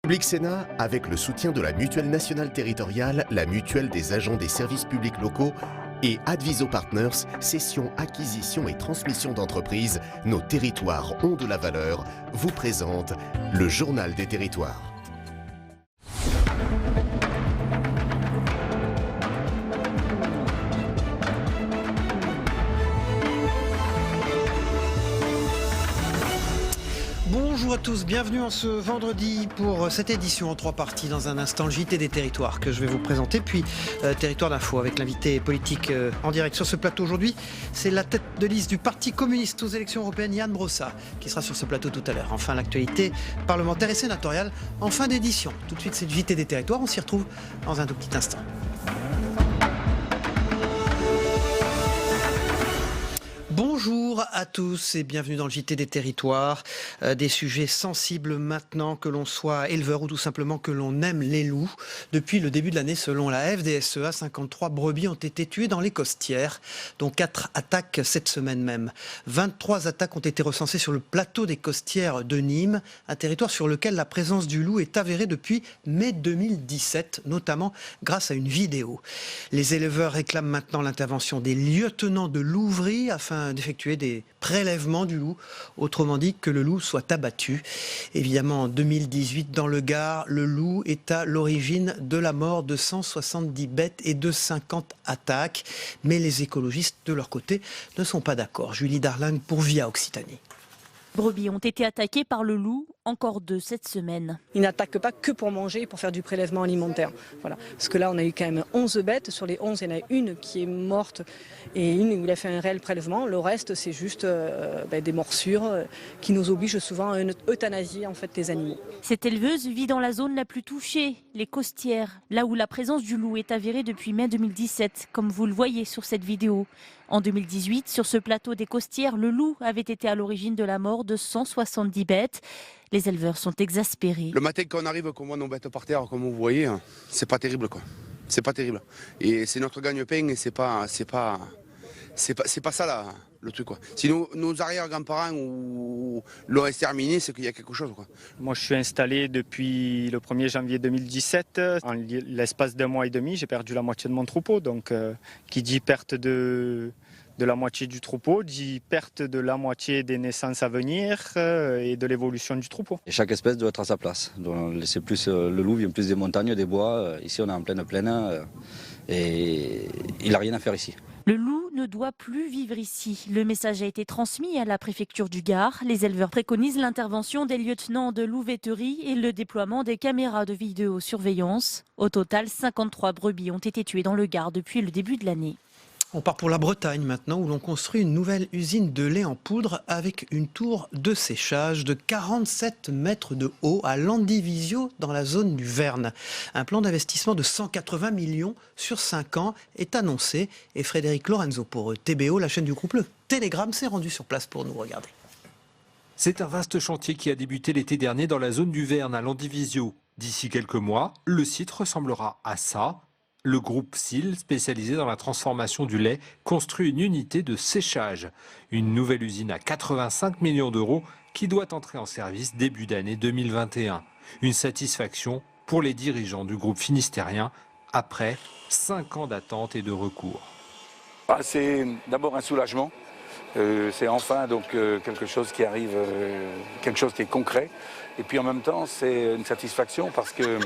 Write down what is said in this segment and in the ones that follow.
Public Sénat, avec le soutien de la Mutuelle nationale territoriale, la Mutuelle des agents des services publics locaux et Adviso Partners, cession, acquisition et transmission d'entreprises, nos territoires ont de la valeur, vous présente le Journal des territoires. Bonjour à tous, bienvenue en ce vendredi pour cette édition en 3 parties. Dans un instant, le JT des territoires que je vais vous présenter, puis Territoire d'info avec l'invité politique en direct sur ce plateau aujourd'hui. C'est la tête de liste du Parti communiste aux élections européennes, Ian Brossat, qui sera sur ce plateau tout à l'heure. Enfin, l'actualité parlementaire et sénatoriale en fin d'édition. Tout de suite, c'est le JT des territoires, on s'y retrouve dans un tout petit instant. Bonjour à tous et bienvenue dans le JT des territoires. Des sujets sensibles maintenant, que l'on soit éleveur ou tout simplement que l'on aime les loups. Depuis le début de l'année, selon la FDSEA, 53 brebis ont été tuées dans les Costières, dont 4 attaques cette semaine même. 23 attaques ont été recensées sur le plateau des Costières de Nîmes, un territoire sur lequel la présence du loup est avérée depuis mai 2017, notamment grâce à une vidéo. Les éleveurs réclament maintenant l'intervention des lieutenants de louverie afin d'effectuer des prélèvements du loup, autrement dit que le loup soit abattu. Évidemment, en 2018, dans le Gard, le loup est à l'origine de la mort de 170 bêtes et de 50 attaques. Mais les écologistes, de leur côté, ne sont pas d'accord. Julie Darling pour Via Occitanie. Brebis ont été attaquées par le loup, encore 2 cette semaine. Ils n'attaquent pas que pour manger, pour faire du prélèvement alimentaire. Voilà. Parce que là, on a eu quand même 11 bêtes. Sur les 11, il y en a une qui est morte et une où il a fait un réel prélèvement. Le reste, c'est juste des morsures qui nous obligent souvent à une euthanasie en fait, des animaux. Cette éleveuse vit dans la zone la plus touchée, les Costières, là où la présence du loup est avérée depuis mai 2017, comme vous le voyez sur cette vidéo. En 2018, sur ce plateau des Costières, le loup avait été à l'origine de la mort de 170 bêtes. Les éleveurs sont exaspérés. Le matin, quand on arrive, qu'on voit nos bêtes par terre, comme vous voyez, c'est pas terrible, quoi. C'est pas terrible. Et c'est notre gagne-pain et c'est pas ça là, le truc, quoi. Si nos arrière-grands-parents l'auraient exterminé, c'est qu'il y a quelque chose, quoi. Moi, je suis installé depuis le 1er janvier 2017. En l'espace d'1 mois et demi, j'ai perdu la moitié de mon troupeau. Donc, qui dit perte de la moitié du troupeau, dit perte de la moitié des naissances à venir et de l'évolution du troupeau. Et chaque espèce doit être à sa place. Donc, c'est plus, le loup vient plus des montagnes, des bois. Ici, on est en pleine plaine et il n'a rien à faire ici. Le loup ne doit plus vivre ici. Le message a été transmis à la préfecture du Gard. Les éleveurs préconisent l'intervention des lieutenants de louveterie et le déploiement des caméras de vidéosurveillance. Au total, 53 brebis ont été tuées dans le Gard depuis le début de l'année. On part pour la Bretagne maintenant, où l'on construit une nouvelle usine de lait en poudre avec une tour de séchage de 47 mètres de haut à Landivisio, dans la zone du Verne. Un plan d'investissement de 180 millions sur 5 ans est annoncé. Et Frédéric Lorenzo pour TBO, la chaîne du groupe Le Télégramme, s'est rendu sur place pour nous regarder. C'est un vaste chantier qui a débuté l'été dernier dans la zone du Verne à Landivisio. D'ici quelques mois, le site ressemblera à ça. Le groupe SIL, spécialisé dans la transformation du lait, construit une unité de séchage. Une nouvelle usine à 85 millions d'euros qui doit entrer en service début d'année 2021. Une satisfaction pour les dirigeants du groupe finistérien après 5 ans d'attente et de recours. C'est d'abord un soulagement. C'est enfin donc quelque chose qui arrive, quelque chose qui est concret. Et puis en même temps, c'est une satisfaction parce que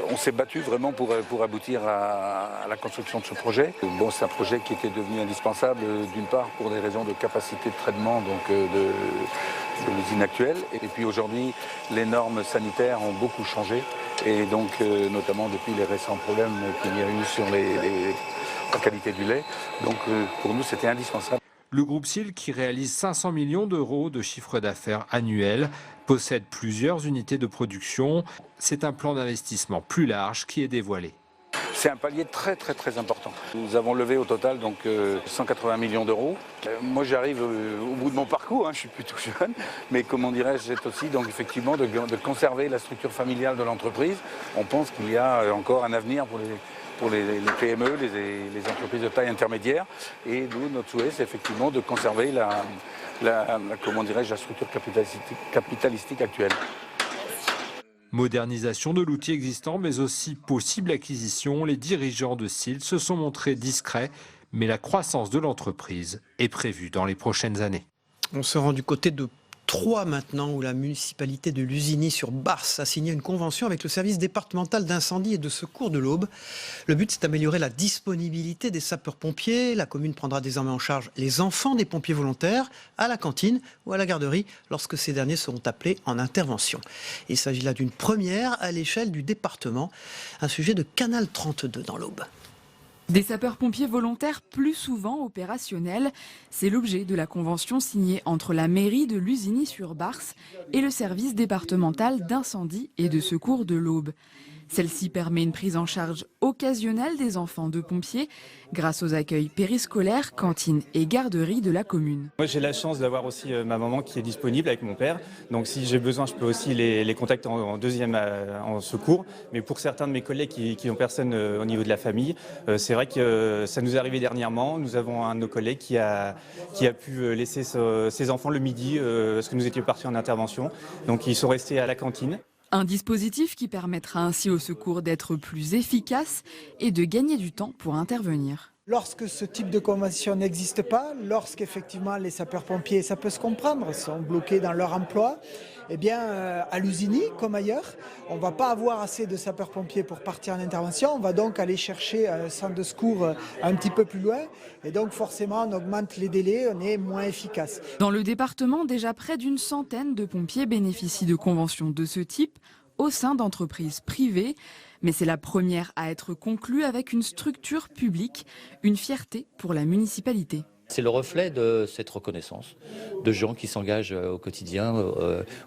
on s'est battu vraiment pour aboutir à la construction de ce projet. Bon, c'est un projet qui était devenu indispensable d'une part pour des raisons de capacité de traitement donc de l'usine actuelle. Et puis aujourd'hui, les normes sanitaires ont beaucoup changé et donc notamment depuis les récents problèmes qu'il y a eu sur la qualité du lait. Donc pour nous, c'était indispensable. Le groupe SIL, qui réalise 500 millions d'euros de chiffre d'affaires annuel, possède plusieurs unités de production. C'est un plan d'investissement plus large qui est dévoilé. C'est un palier très important. Nous avons levé au total donc 180 millions d'euros. Moi j'arrive au bout de mon parcours, je suis plutôt jeune, mais comment dirais-je, c'est aussi donc effectivement de conserver la structure familiale de l'entreprise. On pense qu'il y a encore un avenir pour les PME, les entreprises de taille intermédiaire. Et nous, notre souhait, c'est effectivement de conserver la structure capitalistique actuelle. Modernisation de l'outil existant, mais aussi possible acquisition. Les dirigeants de SIL se sont montrés discrets, mais la croissance de l'entreprise est prévue dans les prochaines années. On se rend du côté de Troyes maintenant, où la municipalité de Lusigny-sur-Barse a signé une convention avec le service départemental d'incendie et de secours de l'Aube. Le but, c'est d'améliorer la disponibilité des sapeurs-pompiers. La commune prendra désormais en charge les enfants des pompiers volontaires à la cantine ou à la garderie lorsque ces derniers seront appelés en intervention. Il s'agit là d'une première à l'échelle du département, un sujet de Canal 32 dans l'Aube. Des sapeurs-pompiers volontaires plus souvent opérationnels, c'est l'objet de la convention signée entre la mairie de Lusigny-sur-Barse et le service départemental d'incendie et de secours de l'Aube. Celle-ci permet une prise en charge occasionnelle des enfants de pompiers grâce aux accueils périscolaires, cantines et garderies de la commune. Moi j'ai la chance d'avoir aussi ma maman qui est disponible avec mon père. Donc si j'ai besoin, je peux aussi les contacter en deuxième en secours. Mais pour certains de mes collègues qui n'ont personne au niveau de la famille, c'est vrai que ça nous est arrivé dernièrement. Nous avons un de nos collègues qui a pu laisser ses enfants le midi parce que nous étions partis en intervention. Donc ils sont restés à la cantine. Un dispositif qui permettra ainsi au secours d'être plus efficace et de gagner du temps pour intervenir. Lorsque ce type de convention n'existe pas, lorsqu'effectivement les sapeurs-pompiers, ça peut se comprendre, sont bloqués dans leur emploi, eh bien à Lusigny comme ailleurs, on ne va pas avoir assez de sapeurs-pompiers pour partir en intervention, on va donc aller chercher un centre de secours un petit peu plus loin et donc forcément on augmente les délais, on est moins efficace. Dans le département, déjà près d'une centaine de pompiers bénéficient de conventions de ce type au sein d'entreprises privées. Mais c'est la première à être conclue avec une structure publique, une fierté pour la municipalité. C'est le reflet de cette reconnaissance de gens qui s'engagent au quotidien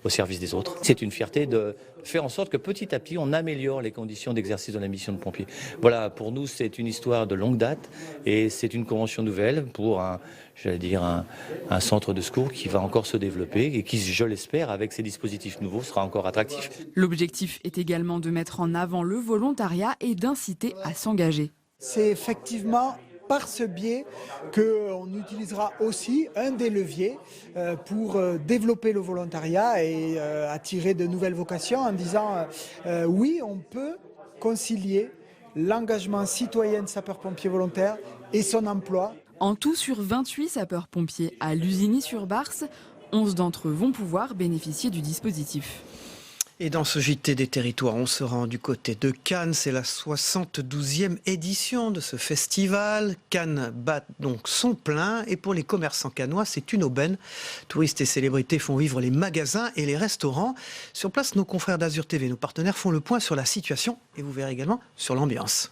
au service des autres. C'est une fierté de faire en sorte que petit à petit on améliore les conditions d'exercice de la mission de pompier. Voilà, pour nous c'est une histoire de longue date et c'est une convention nouvelle pour un centre de secours qui va encore se développer et qui, je l'espère, avec ces dispositifs nouveaux, sera encore attractif. L'objectif est également de mettre en avant le volontariat et d'inciter à s'engager. C'est effectivement par ce biais qu'on utilisera aussi un des leviers pour développer le volontariat et attirer de nouvelles vocations en disant oui, on peut concilier l'engagement citoyen de sapeurs-pompiers volontaires et son emploi. En tout, sur 28 sapeurs-pompiers à Lusigny-sur-Barse, 11 d'entre eux vont pouvoir bénéficier du dispositif. Et dans ce JT des territoires, on se rend du côté de Cannes. C'est la 72e édition de ce festival. Cannes bat donc son plein. Et pour les commerçants cannois, c'est une aubaine. Touristes et célébrités font vivre les magasins et les restaurants. Sur place, nos confrères d'Azur TV, nos partenaires, font le point sur la situation. Et vous verrez également sur l'ambiance.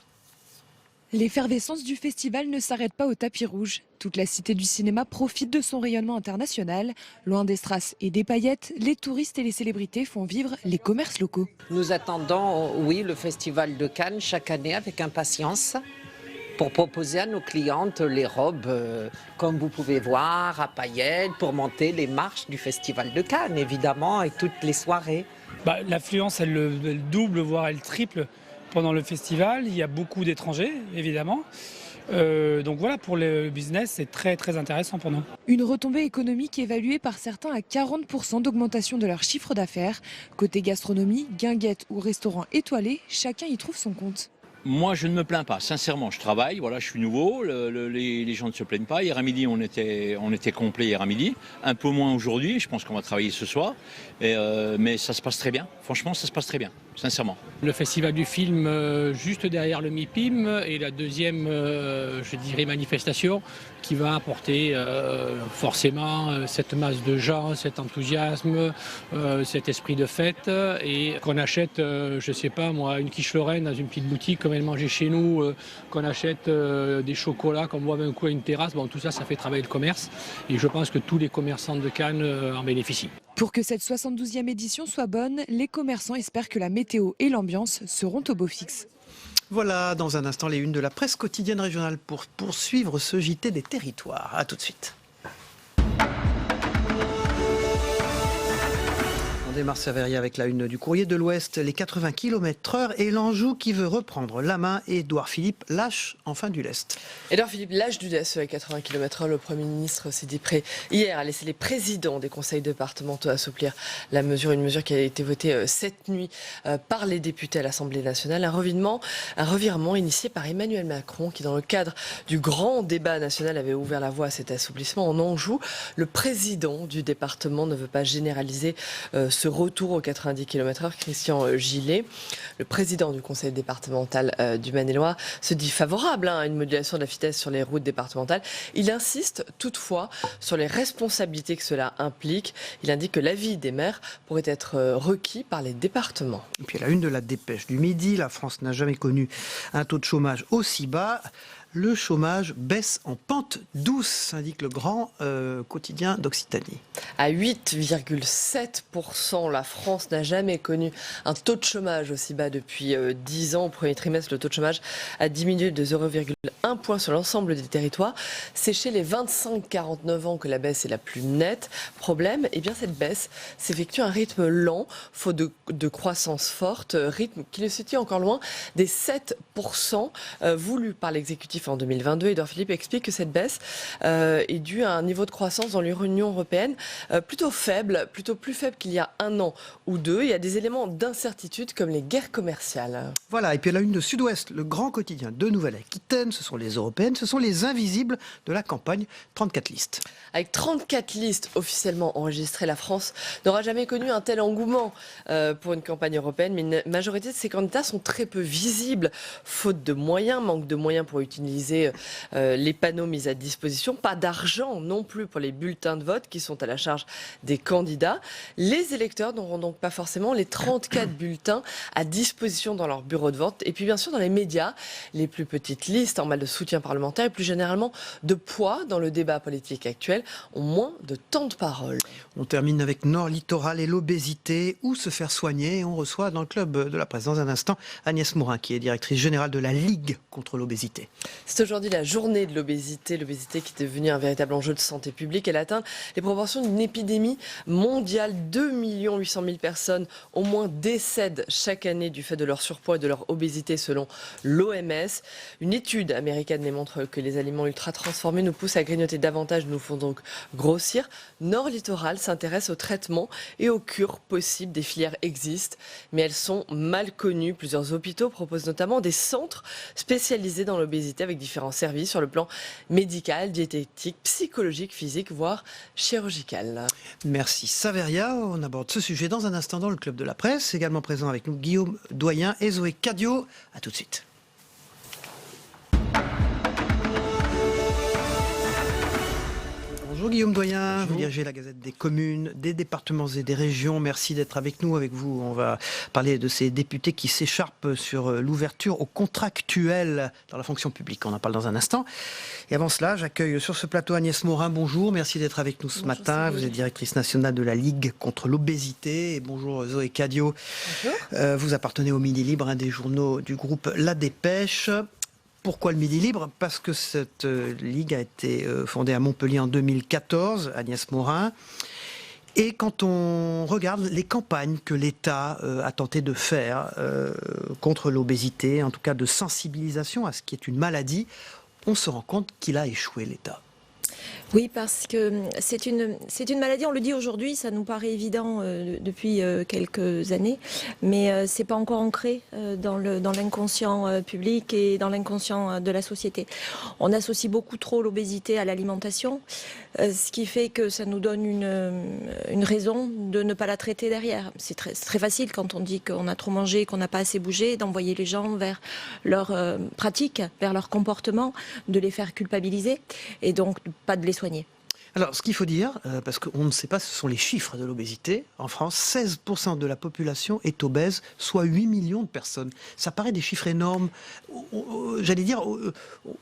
L'effervescence du festival ne s'arrête pas au tapis rouge. Toute la cité du cinéma profite de son rayonnement international. Loin des strass et des paillettes, les touristes et les célébrités font vivre les commerces locaux. Nous attendons, oui, le festival de Cannes chaque année avec impatience pour proposer à nos clientes les robes, comme vous pouvez voir, à paillettes, pour monter les marches du festival de Cannes, évidemment, et toutes les soirées. L'affluence, elle double, voire elle triple. Pendant le festival, il y a beaucoup d'étrangers, évidemment. Donc voilà, pour le business, c'est très très intéressant pour nous. Une retombée économique évaluée par certains à 40% d'augmentation de leur chiffre d'affaires. Côté gastronomie, guinguettes ou restaurants étoilés, chacun y trouve son compte. Moi, je ne me plains pas. Sincèrement, je travaille. Voilà, je suis nouveau. Les gens ne se plaignent pas. Hier à midi, on était complet hier à midi. Un peu moins aujourd'hui. Je pense qu'on va travailler ce soir. Mais ça se passe très bien. Franchement, ça se passe très bien. Sincèrement. Le festival du film juste derrière le MIPIM et la deuxième, je dirais, manifestation qui va apporter forcément cette masse de gens, cet enthousiasme, cet esprit de fête et qu'on achète, je sais pas moi, une quiche Lorraine dans une petite boutique comme elle mangeait chez nous, qu'on achète des chocolats, qu'on boit un coup à une terrasse. Bon, tout ça, ça fait travailler le commerce et je pense que tous les commerçants de Cannes en bénéficient. Pour que cette 72e édition soit bonne, les commerçants espèrent que la météo et l'ambiance seront au beau fixe. Voilà, dans un instant, les unes de la presse quotidienne régionale pour poursuivre ce JT des territoires. A tout de suite. démarre Saveria avec la une du Courrier de l'Ouest, les 80 km/h et l'Anjou qui veut reprendre la main. Et Édouard Philippe lâche enfin du lest. Édouard Philippe lâche du lest avec 80 km/h. Le Premier ministre Sidi Pré hier a laissé les présidents des conseils départementaux assouplir la mesure, une mesure qui a été votée cette nuit par les députés à l'Assemblée nationale. Un revirement initié par Emmanuel Macron qui, dans le cadre du grand débat national, avait ouvert la voie à cet assouplissement. En Anjou, le président du département ne veut pas généraliser ce retour aux 90 km/h. Christian Gillet, le président du conseil départemental du Maine-et-Loire, se dit favorable à une modulation de la vitesse sur les routes départementales. Il insiste toutefois sur les responsabilités que cela implique. Il indique que l'avis des maires pourrait être requis par les départements. Et puis à la une de la Dépêche du Midi, la France n'a jamais connu un taux de chômage aussi bas. Le chômage baisse en pente douce, indique le grand quotidien d'Occitanie. À 8,7%, la France n'a jamais connu un taux de chômage aussi bas depuis 10 ans. Au premier trimestre, le taux de chômage a diminué de 0,1 point sur l'ensemble des territoires. C'est chez les 25-49 ans que la baisse est la plus nette. Problème, eh bien cette baisse s'effectue à un rythme lent, faute de croissance forte, rythme qui le situe encore loin des 7% voulus par l'exécutif en 2022. Édouard Philippe explique que cette baisse est due à un niveau de croissance dans l'Union européenne plutôt faible, plutôt plus faible qu'il y a un an ou deux. Il y a des éléments d'incertitude comme les guerres commerciales. Voilà, et puis à la une de Sud-Ouest, le grand quotidien de Nouvelle-Aquitaine, ce sont les européennes, ce sont les invisibles de la campagne, 34 listes. Avec 34 listes officiellement enregistrées, la France n'aura jamais connu un tel engouement pour une campagne européenne, mais une majorité de ces candidats sont très peu visibles, faute de moyens, manque de moyens pour utiliser les panneaux mis à disposition, pas d'argent non plus pour les bulletins de vote qui sont à la charge des candidats. Les électeurs n'auront donc pas forcément les 34 bulletins à disposition dans leur bureau de vote. Et puis bien sûr dans les médias, les plus petites listes en mal de soutien parlementaire et plus généralement de poids dans le débat politique actuel ont moins de temps de parole. On termine avec Nord Littoral et l'obésité. Où se faire soigner? On reçoit dans le club de la presse dans un instant Agnès Morin qui est directrice générale de la Ligue contre l'obésité. C'est aujourd'hui la journée de l'obésité qui est devenue un véritable enjeu de santé publique. Elle atteint les proportions d'une épidémie mondiale. 2 800 000 personnes au moins décèdent chaque année du fait de leur surpoids et de leur obésité selon l'OMS. Une étude américaine démontre que les aliments ultra transformés nous poussent à grignoter davantage, nous font donc grossir. Nord Littoral s'intéresse au traitement et aux cures possibles. Des filières existent, mais elles sont mal connues. Plusieurs hôpitaux proposent notamment des centres spécialisés dans l'obésité avec différents services sur le plan médical, diététique, psychologique, physique, voire chirurgical. Merci Saveria. On aborde ce sujet dans un instant dans le club de la presse. Également présent avec nous Guillaume Doyen et Zoé Cadio. A tout de suite. Bonjour Guillaume Doyen, bonjour. Vous dirigez la Gazette des communes, des départements et des régions. Merci d'être avec nous. Avec vous, on va parler de ces députés qui s'écharpent sur l'ouverture aux contractuels dans la fonction publique. On en parle dans un instant. Et avant cela, j'accueille sur ce plateau Agnès Morin. Bonjour, merci d'être avec nous ce matin. Vous êtes directrice nationale de la Ligue contre l'obésité. Et bonjour Zoé Cadio. Bonjour. Vous appartenez au Midi Libre, un des journaux du groupe La Dépêche. Pourquoi le Midi Libre? Parce que cette ligue a été fondée à Montpellier en 2014, Agnès Morin. Et quand on regarde les campagnes que l'État a tenté de faire contre l'obésité, en tout cas de sensibilisation à ce qui est une maladie, on se rend compte qu'il a échoué l'État. Oui, parce que c'est une maladie, on le dit aujourd'hui, ça nous paraît évident depuis quelques années, mais c'est pas encore ancré dans l'inconscient public et dans l'inconscient de la société. On associe beaucoup trop l'obésité à l'alimentation, ce qui fait que ça nous donne une raison de ne pas la traiter derrière. C'est très facile quand on dit qu'on a trop mangé, qu'on n'a pas assez bougé, d'envoyer les gens vers leur pratique, vers leur comportement, de les faire culpabiliser et donc pas de les soigner. Alors, ce qu'il faut dire, parce qu'on ne sait pas, ce sont les chiffres de l'obésité. En France, 16% de la population est obèse, soit 8 millions de personnes. Ça paraît des chiffres énormes. J'allais dire,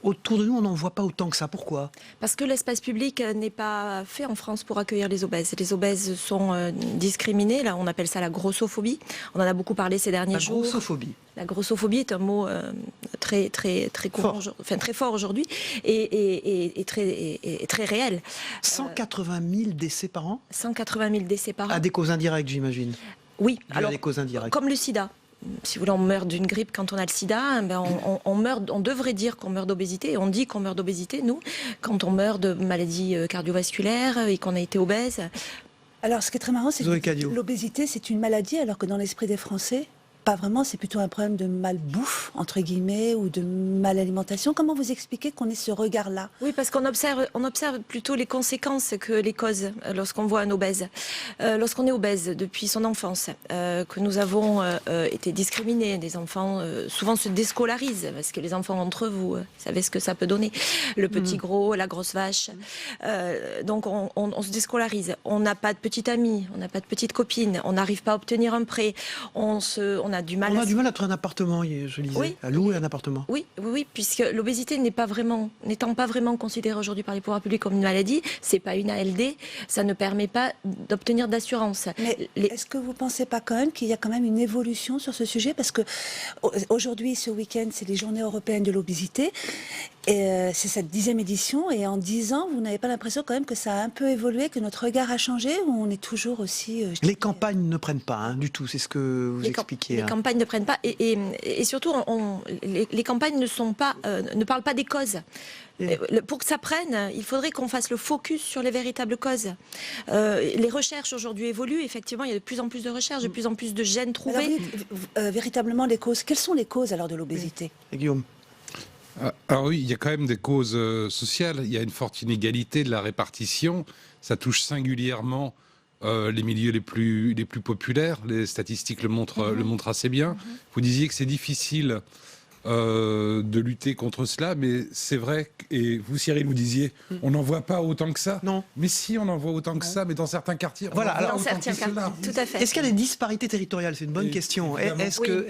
autour de nous, on n'en voit pas autant que ça. Pourquoi? Parce que l'espace public n'est pas fait en France pour accueillir les obèses. Les obèses sont discriminés. Là, on appelle ça la grossophobie. On en a beaucoup parlé ces derniers jours. La grossophobie. La grossophobie est un mot très courant, très fort aujourd'hui et très réel. 180 000 décès par an 180 000 décès par an. À des causes indirectes, j'imagine. Oui, alors des causes indirectes. Comme le sida. Si vous voulez, on meurt d'une grippe quand on a le sida, on devrait dire qu'on meurt d'obésité, et on dit qu'on meurt d'obésité, nous, quand on meurt de maladies cardiovasculaires et qu'on a été obèse. Alors, ce qui est très marrant, c'est que l'obésité, c'est une maladie, alors que dans l'esprit des Français, pas vraiment, c'est plutôt un problème de malbouffe, entre guillemets, ou de malalimentation. Comment vous expliquez qu'on ait ce regard-là? Oui, parce qu'on observe plutôt les conséquences que les causes lorsqu'on voit un obèse. Lorsqu'on est obèse depuis son enfance, que nous avons été discriminés, des enfants souvent se déscolarisent, parce que les enfants entre eux, vous savez ce que ça peut donner. Le petit gros, la grosse vache. Donc on se déscolarise. On n'a pas de petite amie, on n'a pas de petite copine, on n'arrive pas à obtenir un prêt, on a du mal à trouver un appartement, je lisais, à louer un appartement. Oui, puisque l'obésité n'étant pas vraiment considérée aujourd'hui par les pouvoirs publics comme une maladie, c'est pas une ALD, ça ne permet pas d'obtenir d'assurance. Mais est-ce que vous ne pensez pas quand même qu'il y a quand même une évolution sur ce sujet? Parce que aujourd'hui, ce week-end, c'est les Journées européennes de l'obésité. Et c'est cette 10e édition, et en 10 ans, vous n'avez pas l'impression quand même que ça a un peu évolué, que notre regard a changé, ou on est toujours aussi... Les campagnes ne prennent pas du tout, c'est ce que vous expliquiez. Les campagnes ne prennent pas, et surtout, les campagnes ne parlent pas des causes. Pour que ça prenne, il faudrait qu'on fasse le focus sur les véritables causes. Les recherches aujourd'hui évoluent, effectivement, il y a de plus en plus de recherches, de plus en plus de gènes trouvés. Alors, véritablement, les causes, quelles sont les causes alors de l'obésité? Guillaume. Alors oui, il y a quand même des causes sociales. Il y a une forte inégalité de la répartition. Ça touche singulièrement les milieux les plus populaires. Les statistiques le montrent assez bien. Vous disiez que c'est difficile de lutter contre cela, mais c'est vrai, et vous Cyril, vous disiez, on n'en voit pas autant que ça. Non. Mais si, on en voit autant que ça, mais dans certains quartiers, on voilà, en voit alors, autant que cela. Tout à fait. Est-ce qu'il y a des disparités territoriales? C'est une bonne question. Est-ce que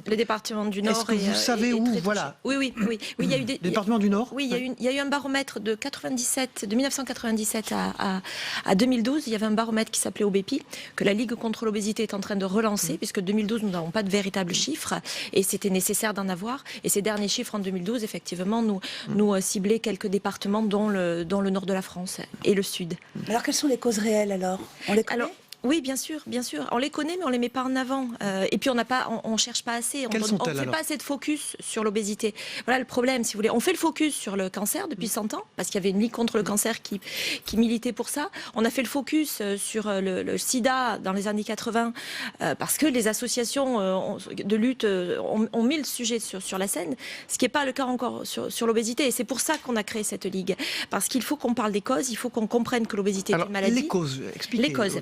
le département du Nord. Est-ce que vous savez où? Voilà. Oui, il y a eu des départements du Nord. Oui, il y a eu un baromètre de 1997 à 2012. Il y avait un baromètre qui s'appelait Obépi, que la Ligue contre l'obésité est en train de relancer, puisque 2012 nous n'avons pas de véritables chiffres, et c'était nécessaire d'en avoir. Et ces derniers chiffres en 2012, effectivement, nous ciblaient quelques départements, dont le nord de la France et le sud. Alors, quelles sont les causes réelles alors? On les connaît? Oui, bien sûr. On les connaît, mais on les met pas en avant. Et puis on cherche pas assez. On fait pas assez de focus sur l'obésité. Voilà le problème, si vous voulez. On fait le focus sur le cancer depuis 100 ans, parce qu'il y avait une ligue contre le cancer qui militait pour ça. On a fait le focus sur le sida dans les années 80, parce que les associations de lutte ont mis le sujet sur la scène, ce qui n'est pas le cas encore sur l'obésité. Et c'est pour ça qu'on a créé cette ligue. Parce qu'il faut qu'on parle des causes, il faut qu'on comprenne que l'obésité est une maladie. Les causes, expliquez les causes.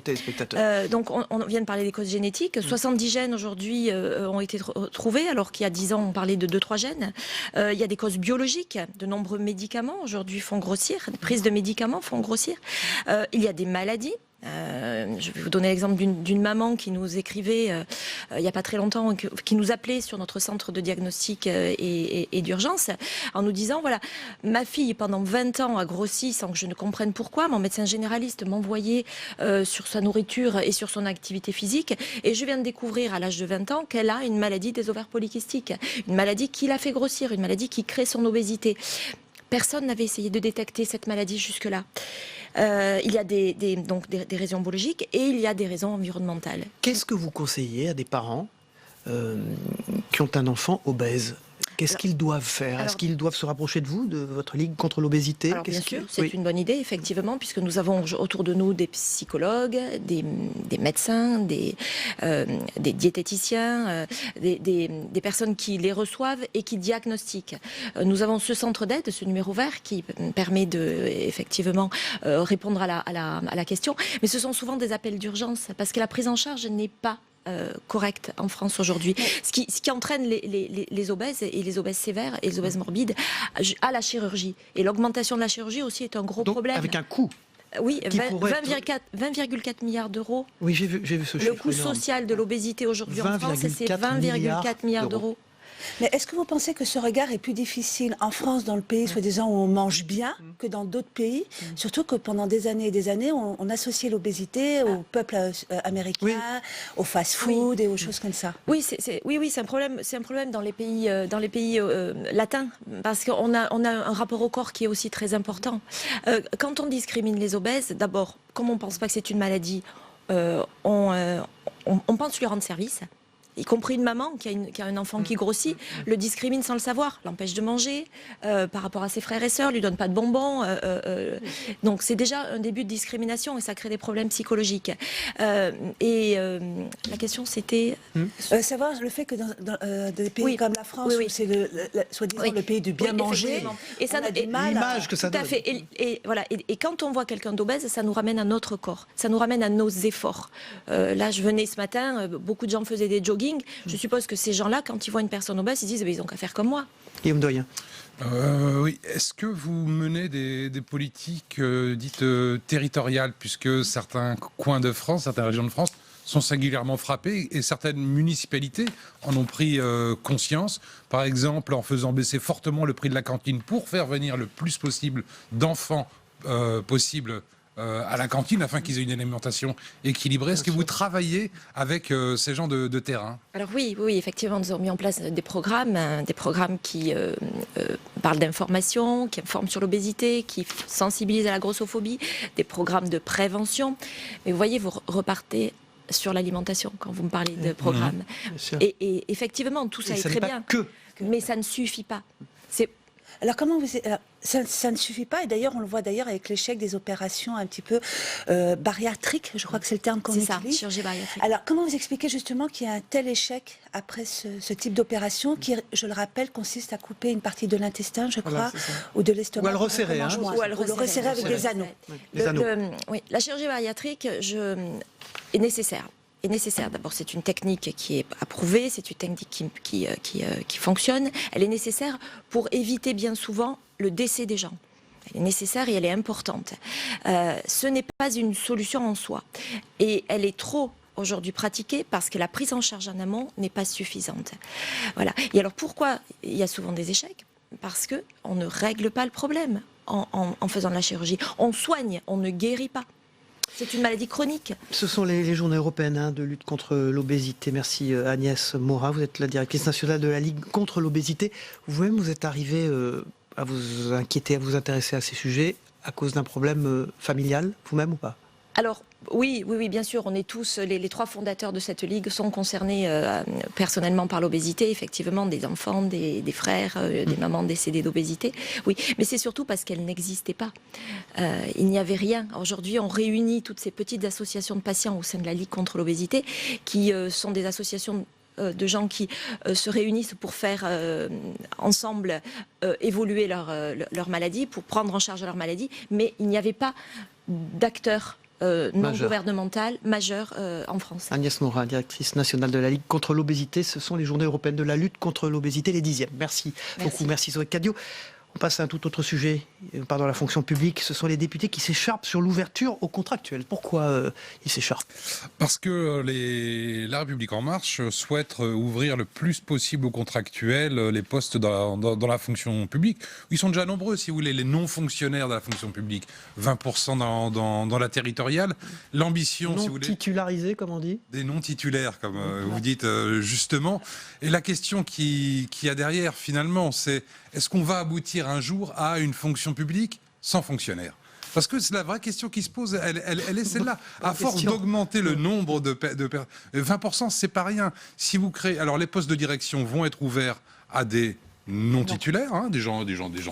Donc on vient de parler des causes génétiques. 70 gènes aujourd'hui ont été trouvés, alors qu'il y a 10 ans on parlait de 2-3 gènes. Il y a des causes biologiques. De nombreux médicaments aujourd'hui font grossir, des prises de médicaments font grossir. Il y a des maladies. Je vais vous donner l'exemple d'une maman qui nous écrivait il n'y a pas très longtemps, qui nous appelait sur notre centre de diagnostic et d'urgence en nous disant, voilà, ma fille pendant 20 ans a grossi sans que je ne comprenne pourquoi. Mon médecin généraliste m'envoyait sur sa nourriture et sur son activité physique, et je viens de découvrir à l'âge de 20 ans qu'elle a une maladie des ovaires polykystiques, une maladie qui l'a fait grossir, une maladie qui crée son obésité. Personne n'avait essayé de détecter cette maladie jusque-là. Il y a des raisons biologiques et il y a des raisons environnementales. Qu'est-ce que vous conseillez à des parents qui ont un enfant obèse? Qu'est-ce qu'ils doivent faire? Est-ce qu'ils doivent se rapprocher de vous, de votre Ligue contre l'obésité? Bien sûr, c'est une bonne idée, effectivement, puisque nous avons autour de nous des psychologues, des médecins, des diététiciens, des personnes qui les reçoivent et qui diagnostiquent. Nous avons ce centre d'aide, ce numéro vert, qui permet de, effectivement, répondre à la question. Mais ce sont souvent des appels d'urgence, parce que la prise en charge n'est pas correcte en France aujourd'hui. Ce qui entraîne les obèses et les obèses sévères et les obèses morbides à la chirurgie. Et l'augmentation de la chirurgie aussi est un gros problème. Avec un coût. Oui, 20,4 milliards d'euros. Oui, j'ai vu ce chiffre. Le coût social de l'obésité aujourd'hui en France, c'est 20,4 milliards d'euros. Mais est-ce que vous pensez que ce regard est plus difficile en France, dans le pays soi-disant où on mange bien, que dans d'autres pays? Surtout que pendant des années et des années, on associait l'obésité au peuple américain, au fast-food et aux choses comme ça. Oui, c'est un problème dans les pays, latins, parce qu'on a un rapport au corps qui est aussi très important. Quand on discrimine les obèses, d'abord, comme on ne pense pas que c'est une maladie, on pense lui rendre service. Y compris une maman qui a un enfant qui grossit, le discrimine sans le savoir, l'empêche de manger par rapport à ses frères et sœurs, lui donne pas de bonbons. Donc c'est déjà un début de discrimination et ça crée des problèmes psychologiques. La question c'était savoir le fait que dans des pays comme la France, où c'est soi-disant le pays du bien manger, et ça a du mal l'image que ça donne. Tout à fait. Et quand on voit quelqu'un d'obèse, ça nous ramène à notre corps, ça nous ramène à nos efforts. Là, je venais ce matin, beaucoup de gens faisaient des jogging. Je suppose que ces gens-là, quand ils voient une personne obèse, ils disent ils ont qu'à faire comme moi. Guillaume Doyen. Oui. Est-ce que vous menez des politiques dites territoriales, puisque certains coins de France, certaines régions de France sont singulièrement frappés et certaines municipalités en ont pris conscience, par exemple en faisant baisser fortement le prix de la cantine pour faire venir le plus possible d'enfants possible à la cantine afin qu'ils aient une alimentation équilibrée. Est-ce que vous travaillez avec ces gens de terrain? Alors oui, effectivement, nous avons mis en place des programmes qui parlent d'information, qui informent sur l'obésité, qui sensibilisent à la grossophobie, des programmes de prévention. Mais vous voyez, vous repartez sur l'alimentation quand vous me parlez de programmes. Et effectivement, tout ça est très bien, mais ça ne suffit pas. Alors comment ça ne suffit pas, et d'ailleurs on le voit avec l'échec des opérations un petit peu bariatriques, je crois que c'est le terme qu'on utilise. C'est ça, chirurgie bariatrique. Alors comment vous expliquez justement qu'il y a un tel échec après ce type d'opération qui, je le rappelle, consiste à couper une partie de l'intestin, je crois, ou de l'estomac. Ou à le resserrer. Ou à le resserrer avec des anneaux. La chirurgie bariatrique est nécessaire. D'abord, c'est une technique qui est approuvée, c'est une technique qui fonctionne. Elle est nécessaire pour éviter bien souvent le décès des gens. Elle est nécessaire et elle est importante. Ce n'est pas une solution en soi. Et elle est trop aujourd'hui pratiquée parce que la prise en charge en amont n'est pas suffisante. Voilà. Et alors pourquoi il y a souvent des échecs? Parce qu'on ne règle pas le problème en faisant de la chirurgie. On soigne, on ne guérit pas. C'est une maladie chronique. Ce sont les journées européennes de lutte contre l'obésité. Merci Agnès Morat, vous êtes la directrice nationale de la Ligue contre l'obésité. Vous-même, vous êtes arrivée à vous inquiéter, à vous intéresser à ces sujets à cause d'un problème familial, vous-même ou pas? Alors, oui, bien sûr, on est tous, les trois fondateurs de cette ligue sont concernés personnellement par l'obésité, effectivement, des enfants, des frères, des mamans décédées d'obésité. Oui, mais c'est surtout parce qu'elle n'existait pas. Il n'y avait rien. Aujourd'hui, on réunit toutes ces petites associations de patients au sein de la Ligue contre l'obésité, qui sont des associations de gens qui se réunissent pour faire ensemble évoluer leur maladie, pour prendre en charge leur maladie, mais il n'y avait pas d'acteurs non gouvernemental majeur en France. Agnès Morat, directrice nationale de la Ligue contre l'obésité. Ce sont les journées européennes de la lutte contre l'obésité, les 10e. Merci beaucoup. Merci Zoé Cadio. On passe à un tout autre sujet, pardon, la fonction publique. Ce sont les députés qui s'écharpent sur l'ouverture aux contractuels. Pourquoi ils s'écharpent? Parce que La République En Marche souhaite ouvrir le plus possible aux contractuels les postes dans la fonction publique. Ils sont déjà nombreux, si vous voulez, les non-fonctionnaires de la fonction publique. 20% dans la territoriale. L'ambition, si vous voulez... Non-titularisés, comme on dit? Des non-titulaires, comme vous dites justement. Et la question qu'il y a derrière, finalement, c'est est-ce qu'on va aboutir un jour à une fonction publique sans fonctionnaires? Parce que c'est la vraie question qui se pose, elle est celle-là. À force d'augmenter le nombre de 20%, c'est pas rien. Si vous créez, alors les postes de direction vont être ouverts à des non-titulaires, des gens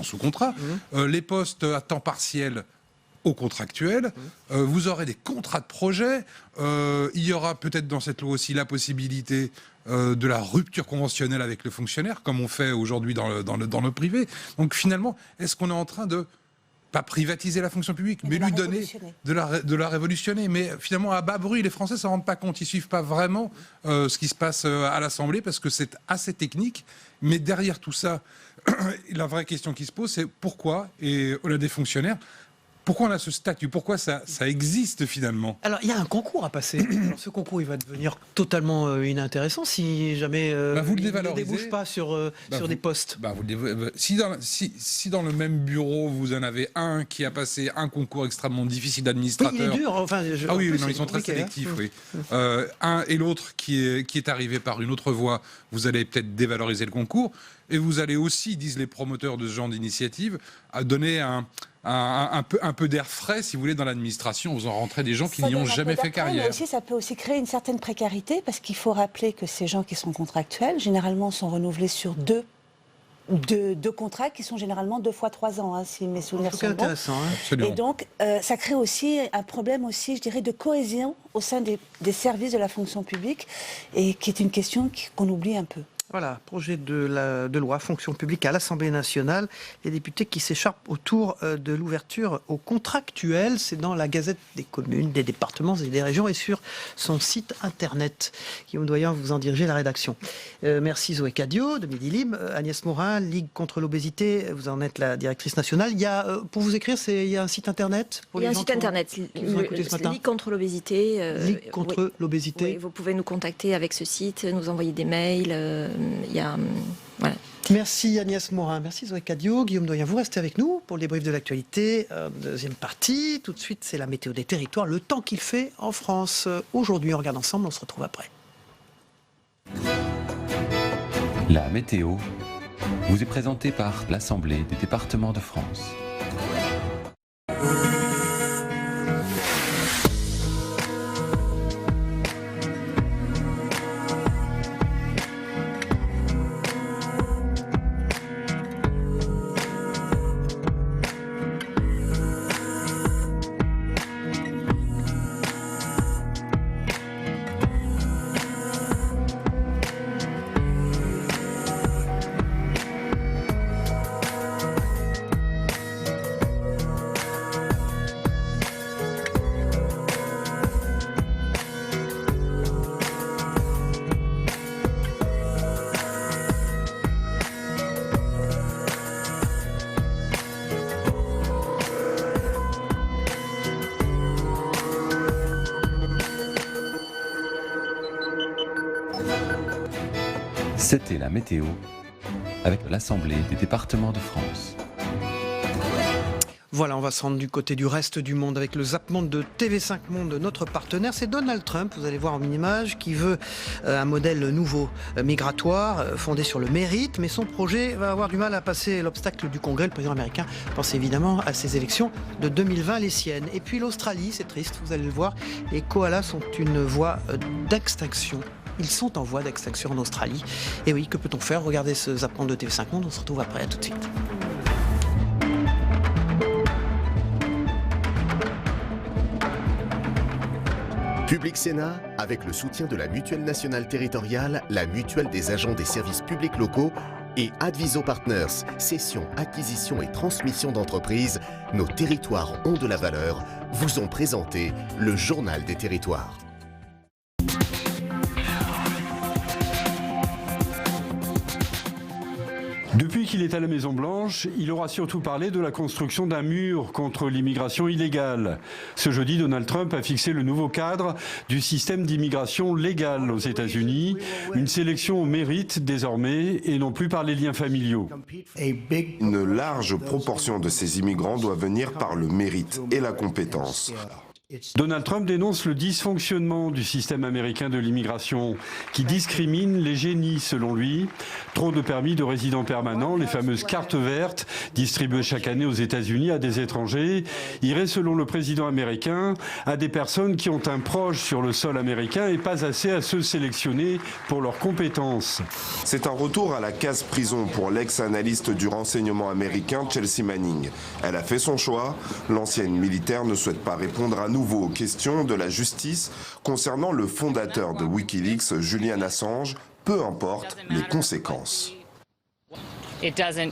sous contrat. Les postes à temps partiel aux contractuels, vous aurez des contrats de projet, il y aura peut-être dans cette loi aussi la possibilité de la rupture conventionnelle avec le fonctionnaire, comme on fait aujourd'hui dans le privé. Donc finalement, est-ce qu'on est en train de, pas privatiser la fonction publique, mais lui donner, de la révolutionner? Mais finalement, à bas bruit, les Français ne s'en rendent pas compte, ils ne suivent pas vraiment ce qui se passe à l'Assemblée, parce que c'est assez technique. Mais derrière tout ça, la vraie question qui se pose, c'est pourquoi, et au-delà des fonctionnaires, Pourquoi on a ce statut? Pourquoi ça existe finalement? Alors, il y a un concours à passer. Alors, ce concours, il va devenir totalement inintéressant si jamais vous le il ne dévalorisez. débouche pas sur des postes. Si dans le même bureau, vous en avez un qui a passé un concours extrêmement difficile d'administrateur... Oui, il est dur. Enfin, ils sont très sélectifs, oui. Un et l'autre qui est arrivé par une autre voie, vous allez peut-être dévaloriser le concours. Et vous allez aussi, disent les promoteurs de ce genre d'initiative, à donner un peu d'air frais, si vous voulez, dans l'administration. Vous en rentrez des gens qui n'y ont jamais fait carrière. Mais aussi, ça peut aussi créer une certaine précarité, parce qu'il faut rappeler que ces gens qui sont contractuels, généralement, sont renouvelés sur deux contrats qui sont généralement 2 fois 3 ans, si mes souvenirs sont bons. Intéressant. Et donc, ça crée aussi un problème aussi, je dirais, de cohésion au sein des services de la fonction publique, et qui est une question qu'on oublie un peu. Voilà, projet de loi fonction publique à l'Assemblée nationale. Les députés qui s'écharpent autour de l'ouverture aux contractuels. C'est dans la Gazette des communes, des départements et des régions et sur son site internet. Guillaume Doyen, vous en dirigez la rédaction. Merci Zoé Cadio de Midi Libre. Agnès Morin, Ligue contre l'obésité, vous en êtes la directrice nationale. Il y a, pour vous écrire, il y a un site internet pour Il y a les un gens site internet, Ligue contre l'obésité. Ligue contre l'obésité. Oui, vous pouvez nous contacter avec ce site, nous envoyer des mails. Voilà. Merci Agnès Morin, merci Zoé Cadio. Guillaume Doyen, vous restez avec nous pour le débrief de l'actualité. Deuxième partie, tout de suite c'est la météo des territoires, le temps qu'il fait en France. Aujourd'hui on regarde ensemble, on se retrouve après. La météo vous est présentée par l'Assemblée des départements de France. C'était la météo avec l'Assemblée des départements de France. Voilà, on va se rendre du côté du reste du monde avec le Zap Monde de TV5 Monde, notre partenaire. C'est Donald Trump, vous allez voir en mini-image, qui veut un modèle nouveau migratoire fondé sur le mérite, mais son projet va avoir du mal à passer l'obstacle du Congrès. Le président américain pense évidemment à ces élections de 2020, les siennes. Et puis l'Australie, c'est triste, vous allez le voir, les koalas sont une voie d'extinction. Ils sont en voie d'extinction en Australie. Et oui, que peut-on faire? Regardez ce Zap Monde de TV5 Monde, on se retrouve après, à tout de suite. Public Sénat, avec le soutien de la Mutuelle nationale territoriale, la Mutuelle des agents des services publics locaux et Adviso Partners, cession, acquisition et transmission d'entreprises, nos territoires ont de la valeur, vous ont présenté le Journal des territoires. Depuis qu'il est à la Maison-Blanche, il aura surtout parlé de la construction d'un mur contre l'immigration illégale. Ce jeudi, Donald Trump a fixé le nouveau cadre du système d'immigration légale aux États-Unis, une sélection au mérite désormais et non plus par les liens familiaux. Une large proportion de ces immigrants doit venir par le mérite et la compétence. Donald Trump dénonce le dysfonctionnement du système américain de l'immigration qui discrimine les génies selon lui. Trop de permis de résidents permanents, les fameuses cartes vertes distribuées chaque année aux États-Unis à des étrangers, iraient selon le président américain à des personnes qui ont un proche sur le sol américain et pas assez à ceux sélectionnés pour leurs compétences. C'est un retour à la case prison pour l'ex-analyste du renseignement américain Chelsea Manning. Elle a fait son choix. L'ancienne militaire ne souhaite pas répondre à nouveau aux questions de la justice concernant le fondateur de Wikileaks, Julian Assange, peu importe les conséquences. Cela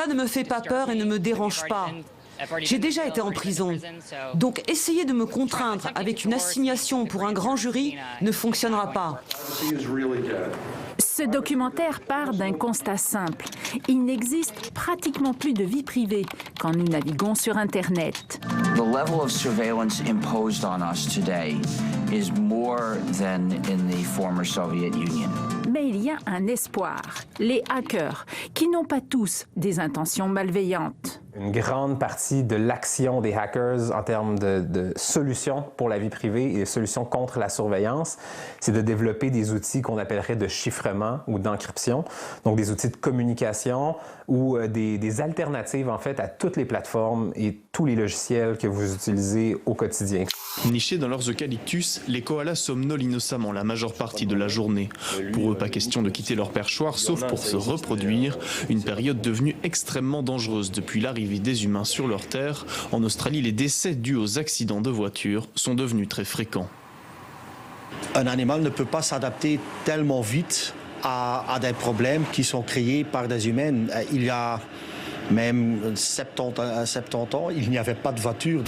ne me fait pas peur et ne me dérange pas. J'ai déjà été en prison. Donc essayer de me contraindre avec une assignation pour un grand jury ne fonctionnera pas. Ce documentaire part d'un constat simple. Il n'existe pratiquement plus de vie privée quand nous naviguons sur Internet. The level of surveillance imposed on us today is more than in the former Soviet Union. Mais il y a un espoir. Les hackers, qui n'ont pas tous des intentions malveillantes. Une grande partie de l'action des hackers en termes de solutions pour la vie privée et solutions contre la surveillance, c'est de développer des outils qu'on appellerait de chiffrement ou d'encryption, donc des outils de communication ou des alternatives en fait à toutes les plateformes et tous les logiciels que vous utilisez au quotidien. Nichés dans leurs eucalyptus, les koalas somnolent innocemment la majeure partie de la journée. Pour eux, pas question de quitter leur perchoir sauf pour se reproduire, une période devenue extrêmement dangereuse depuis l'arrivée des humains sur leur terre. En Australie, les décès dus aux accidents de voiture sont devenus très fréquents. Un animal ne peut pas s'adapter tellement vite à des problèmes qui sont créés par des humains. Il y a même 70 ans, il n'y avait pas de voiture.